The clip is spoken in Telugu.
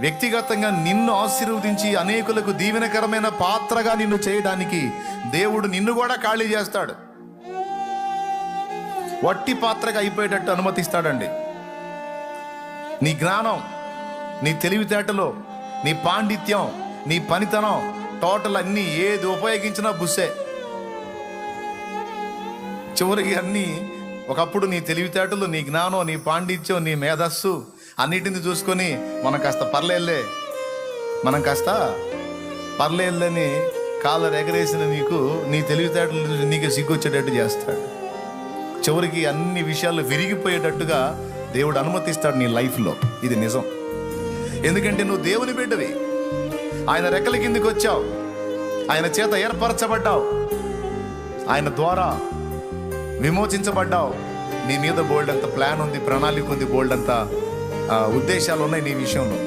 వ్యక్తిగతంగా నిన్ను ఆశీర్వదించి అనేకులకు దీవెనకరమైన పాత్రగా నిన్ను చేయడానికి దేవుడు నిన్ను కూడా ఖాళీ చేస్తాడు. వట్టి పాత్రగా అయిపోయేటట్టు అనుమతిస్తాడండి. నీ జ్ఞానం, నీ తెలివితేటలు, నీ పాండిత్యం, నీ పనితనం, టోటల్ అన్నీ ఏది ఉపయోగించినా బుస్సే. చివరికి అన్నీ ఒకప్పుడు నీ తెలివితేటలు, నీ జ్ఞానం, నీ పాండిత్యం, నీ మేధస్సు అన్నిటిని చూసుకొని మనం కాస్త పర్లేదని కాళ్ళ ఎగరేసిన నీకు నీ తెలివితేటలు చూసి నీకే సిగ్గొచ్చేటట్టు చేస్తాడు. చివరికి అన్ని విషయాలు విరిగిపోయేటట్టుగా దేవుడు అనుమతిస్తాడు నీ లైఫ్లో. ఇది నిజం. ఎందుకంటే నువ్వు దేవుని బిడ్డవి. ఆయన రెక్కల కిందికి వచ్చావు, ఆయన చేత ఏర్పరచబడ్డావు, ఆయన ద్వారా విమోచించబడ్డావు. నీ మీద బోల్డ్ అంత ప్లాన్ ఉంది, ప్రణాళిక ఉంది, బోల్డ్ అంత ఉద్దేశాలు ఉన్నాయి నీ విషయంలో.